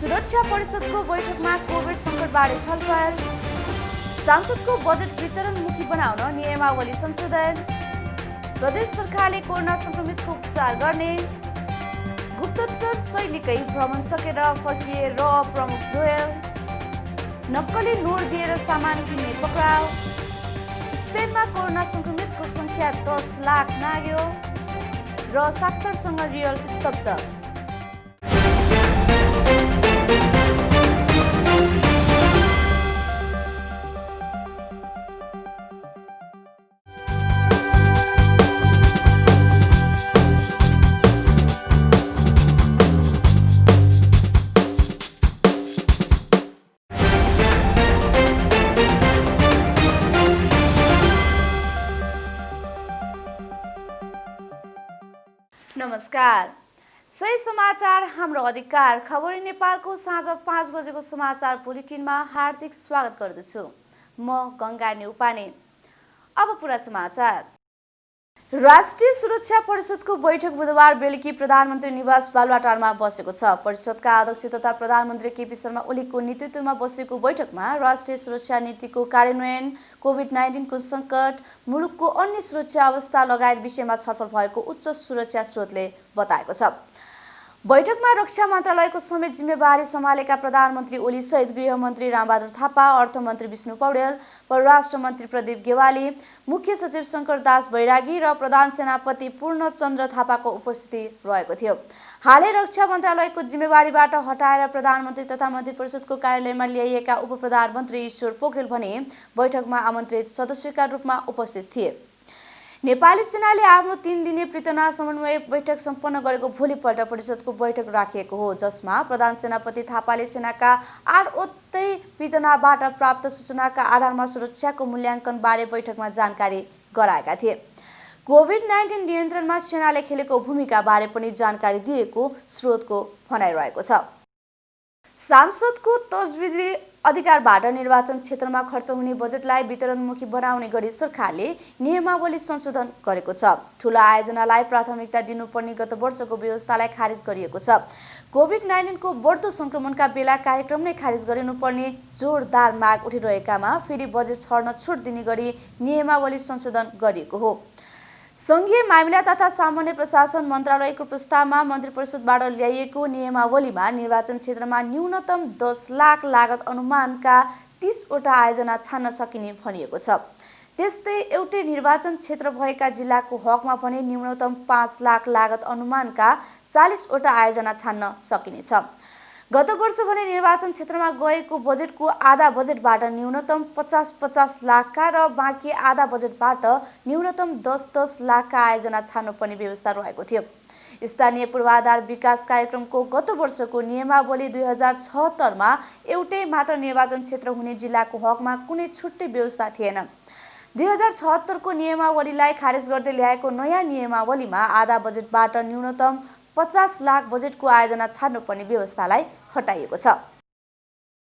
सुरक्षा परिषदको बैठकमा कोभिड सङ्कटबारे छलफल, सांसदको बजेट वितरणमुखी बनाउन नियमावली संशोधन, प्रदेश सरकारले कोरोना संक्रमितको उपचार गर्ने, गुप्तचर शैलीकै भ्रमण सकेर फर्किए र प्रमुख जोयल, नक्कली नोट दिएर सामान किन्ने पक्राउ, स्पेनमा कोरोना संक्रमितको संख्या 10 लाख नाग्यो र 70सँग रियल स्तब्ध। नमस्कार, सही समाचार हाम्रो अधिकार खबरी नेपालको साँझ 5 बजेको समाचार बुलेटिनमा हार्दिक स्वागत गर्दछु। म गंगा न्युपाने। अब पुरा समाचार। राष्ट्रिय सुरक्षा परिषदको बैठक बुधबार बेलुकी प्रधानमन्त्री निवास बालुवाटारमा बसेको छ। परिषदका अध्यक्ष तथा प्रधानमन्त्री केपी शर्मा ओलीको नेतृत्वमा बसेको बैठकमा राष्ट्रिय सुरक्षा नीतिको कार्यान्वयन, कोभिड-19 को सङ्कट, मुलुकको अन्य सुरक्षा अवस्था लगायत विषयमा छलफल भएको उच्च सुरक्षा स्रोतले बताएको छ। बैठकमा रक्षा मन्त्रालयको समेत जिम्मेवारी सम्हालेका प्रधानमन्त्री ओली सहित गृहमन्त्री रामबहादुर थापा, अर्थमन्त्री विष्णु पौडेल, परराष्ट्र मन्त्री प्रदीप गेवाली, मुख्य सचिव शङ्करदास बैरागी र प्रधान सेनापति पूर्णचन्द्र थापाको उपस्थिति रहेको थियो। हालै रक्षा मन्त्रालयको जिम्मेवारीबाट हटाएर प्रधानमन्त्री तथा मन्त्री परिषदको कार्यालयमा ल्याइएका उप प्रधानमन्त्री ईश्वर पोखरेल भने बैठकमा आमन्त्रित सदस्यका रूपमा उपस्थित थिए। नेपाली सेनाले आफ्नो 3 दिने पृथना समन्वय बैठक सम्पन्न गरेको भोलिपल्ट परिषदको बैठक राखिएको हो, जसमा प्रधान सेनापति थापाले सेनाका 8वटै पृथनाबाट प्राप्त सूचनाका आधारमा सुरक्षाको मूल्याङ्कन बारे बैठकमा जानकारी गराएका थिए। कोभिड-19 नियन्त्रणमा सेनाले खेलेको भूमिका बारे पनि जानकारी दिएको स्रोतको भनाइरहेको छ। सांसदको तजविजी अधिकारबाट निर्वाचन क्षेत्रमा खर्च हुने बजेटलाई वितरणमुखी बनाउने गरी सरकारले नियमावली संशोधन गरेको छ। ठूला आयोजनालाई प्राथमिकता दिनुपर्ने गत वर्षको व्यवस्थालाई खारेज गरिएको छ। कोभिड-19 को बढ्दो संक्रमणका बेला कार्यक्रम नै खारेज गरिनुपर्ने जोरदार माग उठिरहेकामा फेरि बजेट छर्न छुट दिने गरी नियमावली संशोधन गरिएको हो। संघीय मामिला तथा सामान्य प्रशासन मन्त्रालयको प्रस्तावमा मन्त्री परिषदबाट ल्याइएको नियमावलीमा निर्वाचन क्षेत्रमा न्यूनतम 10 लाख लागत अनुमानका 30 वटा आयोजना छान्न सकिने भनिएको छ। त्यस्तै एउटै निर्वाचन क्षेत्र भएका जिल्लाको हकमा भने न्यूनतम 5 लाख लागत अनुमानका 40 वटा आयोजना छान्न सकिनेछ। गत वर्ष भने निर्वाचन क्षेत्रमा गएको बजेटको आधा बजेटबाट न्यूनतम 50-50 लाखका र बाँकी आधा बजेटबाट न्यूनतम 10-10 लाखका आयोजना छान्नुपर्ने व्यवस्था रहेको थियो। स्थानीय पूर्वाधार विकास कार्यक्रमको गत वर्षको नियमावली 2076 मा एउटै मात्र निर्वाचन क्षेत्र हुने जिल्लाको हकमा कुनै छुट्टै व्यवस्था थिएन। 2076 को नियमावलीलाई खारेज गर्दै ल्याएको नयाँ नियमावलीमा आधा बजेटबाट न्यूनतम 50 लाख बजेटको आयोजना छान्नुपर्ने व्यवस्थालाई हटाइएको छ।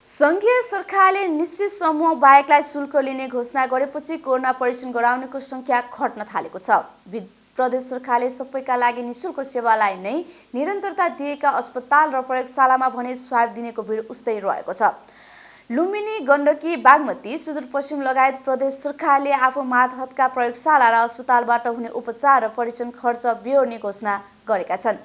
संघीय सरकारले निश्चित समूह बाहेकलाई शुल्क लिने घोषणा गरेपछि कोरोना परीक्षण गराउनेको संख्या घट्न थालेको छ। प्रदेश सरकारले सबैका लागि निशुल्क सेवालाई नै निरन्तरता दिएका अस्पताल र प्रयोगशालामा भने स्वाब दिनेको भिड उस्तै रहेको छ। लुम्बिनी, गण्डकी, बागमती, सुदूरपश्चिम लगायत प्रदेश सरकारले आफू मातहतका प्रयोगशाला र अस्पतालबाट हुने उपचार र परीक्षण खर्च बेहोर्ने घोषणा गरेका छन्।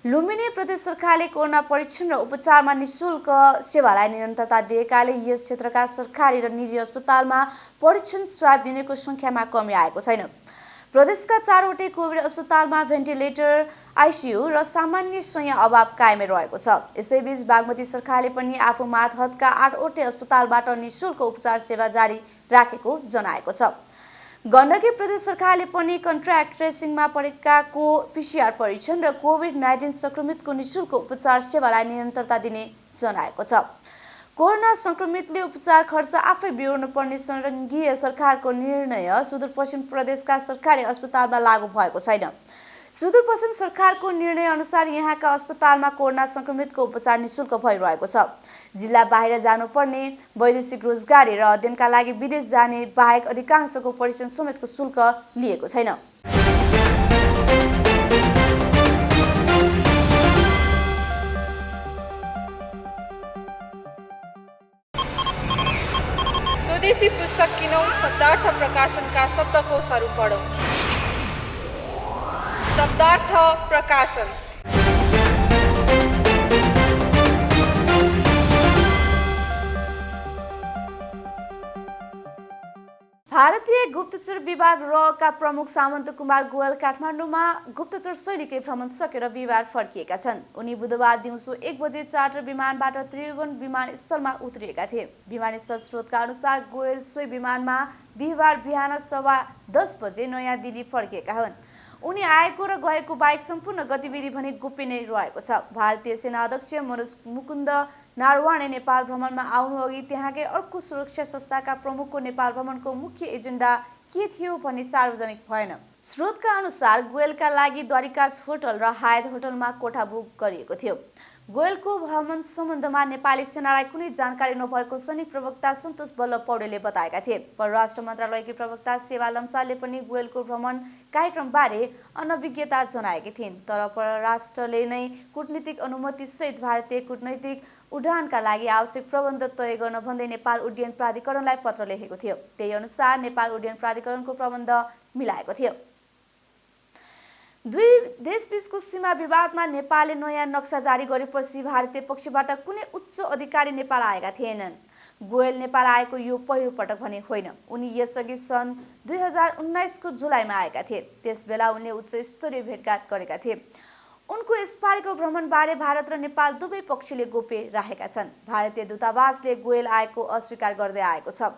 लुम्बिनी प्रदेश सरकारले कोरोना परीक्षण र उपचारमा निशुल्क सेवालाई निरन्तरता दिएकाले यस क्षेत्रका सरकारी र निजी अस्पतालमा परीक्षण स्वाब दिनेको संख्यामा कमी आएको छैन। प्रदेशका 4वटै कोभिड अस्पतालमा भेन्टिलेटर, आइसियु र सामान्य शय्या अभाव कायमै रहेको छ। यसैबीच बागमती सरकारले पनि आफू मातहतका 8वटै अस्पतालबाट निशुल्क उपचार सेवा जारी राखेको जनाएको छ। गण्डकी प्रदेश सरकारले पनि कन्ट्र्याक्ट ट्रेसिङमा परेकाको PCR परीक्षण र कोभिड-19 संक्रमितको निशुल्क उपचार सेवालाई निरन्तरता दिने जनाएको छ। कोरोना संक्रमितले उपचार खर्च आफै बेहोर्नु पर्ने संघीय सरकारको निर्णय सुदूरपश्चिम प्रदेशका सरकारी अस्पतालमा लागू भएको छैन। सुदूरपश्चिम सरकारको निर्णय अनुसार यहाँका अस्पतालमा कोरोना संक्रमितको उपचार निशुल्क भइरहेको छ। जिल्ला बाहिर जानुपर्ने, वैदेशिक रोजगारी र अध्ययनका लागि विदेश जाने बाहेक अधिकांशको परीक्षण समेतको शुल्क लिएको छैन। स्वदेशी पुस्तक किनौँ, शब्दार्थ प्रकाशनका शब्दकोशहरू पढौँ। शब्दार्थ प्रकाशन। भारतीय गुप्तचर विभाग रका प्रमुख सामन्त कुमार गोयल काठमाडौँमा गुप्तचर शैलीकै भ्रमण सकेर बिहिबार फर्किएका छन्। उनी बुधबार दिउँसो 1 बजे चार्टर विमानबाट त्रिभुवन विमानस्थलमा उत्रिएका थिए। विमानस्थल स्रोतका अनुसार गोयल सोही विमानमा बिहिबार बिहान 10:15 बजे नयाँ दिल्ली फर्किएका हुन्। उनी आएको र गएको बाहेक सम्पूर्ण गतिविधि भने गोप्य नै रहेको छ। भारतीय सेना अध्यक्ष मनोज मुकुन्द नारवाणे नेपाल भ्रमणमा आउनुअघि त्यहाँकै अर्को सुरक्षा संस्थाका प्रमुखको नेपाल भ्रमणको मुख्य एजेन्डा के थियो भन्ने सार्वजनिक भएन। स्रोतका अनुसार गोयलका लागि द्वारिकाज होटल र हायत होटलमा कोठा बुक गरिएको थियो। गोयलको भ्रमण सम्बन्धमा नेपाली सेनालाई कुनै जानकारी नभएको सैनिक प्रवक्ता सन्तोष बल्लभ पौडेलले बताएका थिए। परराष्ट्र मन्त्रालयकी प्रवक्ता सेवा लम्सालले पनि गोयलको भ्रमण कार्यक्रमबारे अनभिज्ञता जनाएकी थिइन्। तर परराष्ट्रले नै कूटनीतिक अनुमति सहित भारतीय कूटनैतिक उडानका लागि आवश्यक प्रबन्ध तय गर्न भन्दै नेपाल उड्डयन प्राधिकरणलाई पत्र लेखेको थियो। त्यही अनुसार नेपाल उड्डयन प्राधिकरणको प्रबन्ध मिलाएको थियो। दुई देशबीचको सीमा विवादमा नेपालले नयाँ नक्सा जारी गरेपछि भारतीय पक्षबाट कुनै उच्च अधिकारी नेपाल आएका थिएनन्। गोयल नेपाल आएको यो पहिलो पटक भने होइन। उनी यसअघि सन् 2019 को जुलाईमा आएका थिए। त्यसबेला उनले उच्च स्तरीय भेटघाट गरेका थिए। उनको यसपालिको भ्रमणबारे भारत र नेपाल दुवै पक्षले गोप्य राखेका छन्। भारतीय दूतावासले गोयल आएको अस्वीकार गर्दै आएको छ।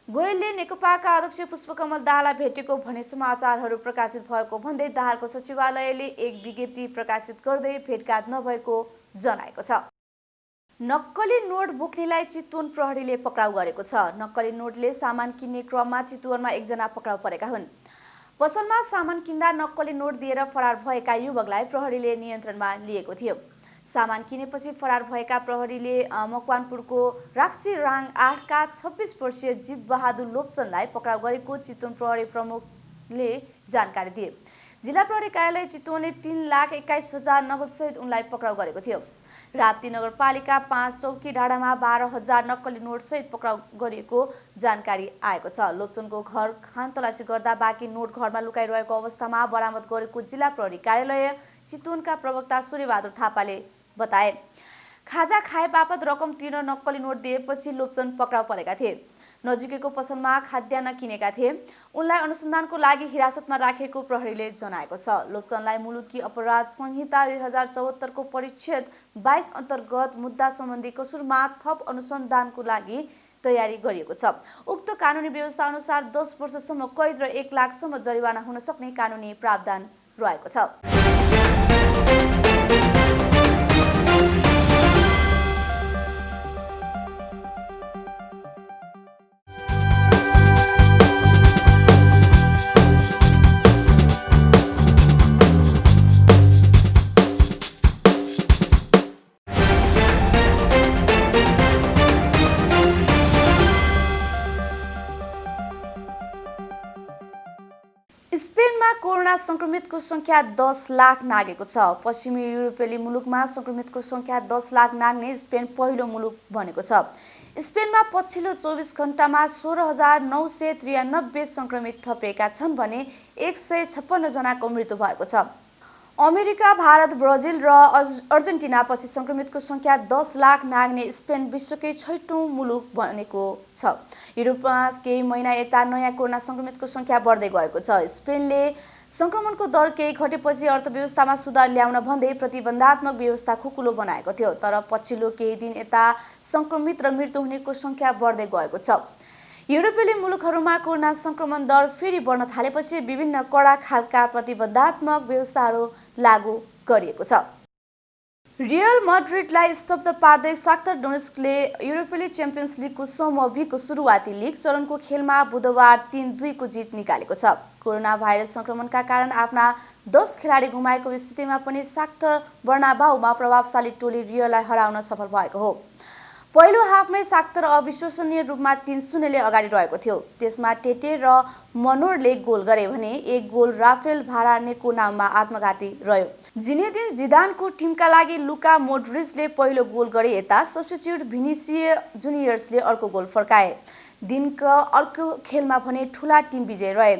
गोयलले नेकपाका अध्यक्ष पुष्पकमल दाहाललाई भेटेको भन्ने समाचारहरू प्रकाशित भएको भन्दै दाहालको सचिवालयले एक विज्ञप्ति प्रकाशित गर्दै भेटघाट नभएको जनाएको छ। नक्कली नोट बोक्नेलाई चितवन प्रहरीले पक्राउ गरेको छ। नक्कली नोटले सामान किन्ने क्रममा चितवनमा एकजना पक्राउ परेका हुन्। पसलमा सामान किन्दा नक्कली नोट दिएर फरार भएका युवकलाई प्रहरीले नियन्त्रणमा लिएको थियो। सामान किनेपछि फरार भएका प्रहरीले मकवानपुरको राक्सीराङ 8 का 26 वर्षीय जित बहादुर लोप्सनलाई पक्राउ गरेको चितवन प्रहरी प्रमुखले जानकारी दिए। जिल्ला प्रहरी कार्यालय चितवनले 3,21,000 नगद सहित उनलाई पक्राउ गरेको थियो। राप्ती नगरपालिका 5 चौकी डाँडामा 12,000 नक्कली नोट सहित पक्राउ गरिएको जानकारी आएको छ। लोप्सनको घर खानतलासी गर्दा बाँकी नोट घरमा लुकाइरहेको अवस्थामा बरामद गरेको जिल्ला प्रहरी कार्यालय चितवनका प्रवक्ता सूर्यबहादुर थापाले बताए। खाजा खाए बापत रकम तिर्न नक्कली नोट दिएपछि लोप्सन पक्राउ परेका थिए। नजिकैको पसलमा खाद्यान्न किनेका थिए। उनलाई अनुसन्धानको लागि हिरासतमा राखेको प्रहरीले जनाएको छ। लोप्सनलाई मुलुकी अपराध संहिता 2074 को परिच्छेद 22 अन्तर्गत मुद्दा सम्बन्धी कसुरमा थप अनुसन्धानको लागि तयारी गरिएको छ। उक्त कानुनी व्यवस्था अनुसार 10 वर्षसम्म कैद र 1 लाखसम्म जरिवाना हुन सक्ने कानुनी प्रावधान रहेको छ। स्पेनमा कोरोना संक्रमितको संख्या 10 लाख नागेको छ। पश्चिमी युरोपेली मुलुकमा संक्रमितको संख्या 10 लाख नाग्ने स्पेन पहिलो मुलुक बनेको छ। स्पेनमा पछिल्लो 24 घण्टामा 16,993 संक्रमित थपिएका छन् भने 156 जनाको मृत्यु भएको छ। अमेरिका, भारत, ब्राजिल र अर्जेन्टिनापछि संक्रमितको संख्या 10 लाख नाग्ने स्पेन विश्वकै 6औं मुलुक बनेको छ। युरोपमा केही महिना यता नयाँ कोरोना संक्रमितको संख्या बढ्दै गएको छ। स्पेनले संक्रमणको दर केही घटेपछि अर्थव्यवस्थामा सुधार ल्याउन भन्दै प्रतिबन्धात्मक व्यवस्था खुकुलो बनाएको थियो। तर पछिल्लो केही दिन यता संक्रमित र मृत्यु हुनेको संख्या बढ्दै गएको छ। युरोपेली मुलुकहरूमा कोरोना संक्रमण दर फेरि बढ्न थालेपछि विभिन्न कडा खालका प्रतिबन्धात्मक व्यवस्थाहरू लागू गरिएको छ। रियल मैड्रिडलाई स्तब्ध पार्दै शाख्तर डोनेस्कले युरोपेली च्याम्पियन्स लिगको समूह बी को सुरुवाती लिग चरणको खेलमा बुधबार 3-2 को जित निकालेको छ। कोरोना भाइरस संक्रमणका कारण आफ्ना 10 खेलाडी गुमाएको स्थितिमा पनि शाख्तर बर्नाबाउमा प्रभावशाली टोली रियललाई हराउन सफल भएको हो। पहिलो हाफमै शाख्तर अविश्वसनीय रूपमा 3-0 ले अगाडि रहेको थियो। त्यसमा टेटे र मनोरले गोल गरे भने एक गोल राफेल भारानेको नाममा आत्मघाती रह्यो। जिनेदिन जिदानको टिमका लागि लुका मोड्रिचले पहिलो गोल गरे यता सब्स्टिट्युट भिनिसियस जुनियर्सले अर्को गोल फर्काए। दिनको अर्को खेलमा भने ठुला टिम विजय रहे।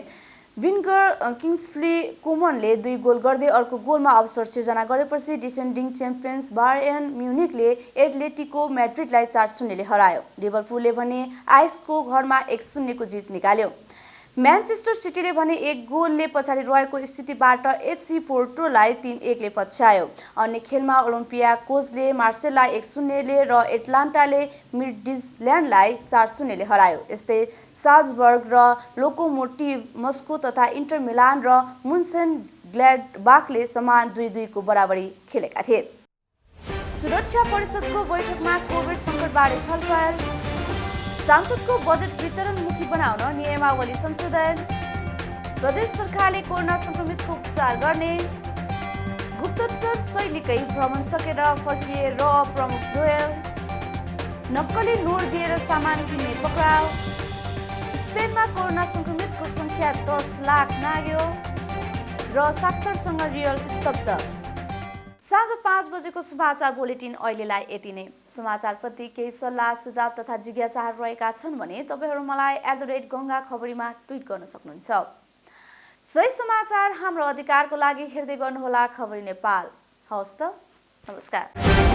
विन्गर किङ्सली कोमनले 2 गोल गर्दै अर्को गोलमा अवसर सिर्जना गरेपछि डिफेन्डिङ च्याम्पियन्स बायर्न म्युनिकले एटलेटिको म्याड्रिडलाई 4-0 ले हरायो। लिभरपुलले भने आइसको घरमा 1-0 को जित निकाल्यो। म्यानचेस्टर सिटीले भने 1 गोलले पछाडि रहेको स्थितिबाट एफसी पोर्टोलाई 3-1 ले पछ्यायो। अन्य खेलमा ओलम्पियाकोजले मार्सेललाई 1-0 ले र एटलान्टाले मिडजिल्यान्डलाई 4-0 ले हरायो। यस्तै साल्जबर्ग र लोकोमोटिभ मस्को तथा इन्टर मिलान र मुन्सेन ग्ल्याडबाखले समान 2-2 को बराबरी खेलेका थिए। सुरक्षा परिषदको बैठकमा कोभिड सङ्कटबारे छलफल, सांसदको बजेट वितरणमुखी बनाउन नियमावली संशोधन, प्रदेश सरकारले कोरोना संक्रमितको उपचार गर्ने, गुप्तचर शैलीकै भ्रमण सकेर फर्किए र प्रमुख जोयल, नक्कली नोट दिएर सामान किन्ने पक्राउ, स्पेनमा कोरोना संक्रमितको संख्या 10 लाख नाग्यो र 70सँग रियल स्तब्ध। साँझ 5 बजेको समाचार बुलेटिन अहिलेलाई यति नै। समाचारप्रति केही सल्लाह सुझाव तथा जिज्ञासाहरू रहेका छन् भने तपाईहरू मलाई @गङ्गा खबरीमा ट्विट गर्न सक्नुहुन्छ। सही समाचार हाम्रो अधिकारको लागि हेर्दै गर्नुहोला खबरी नेपाल। हवस् त, नमस्कार।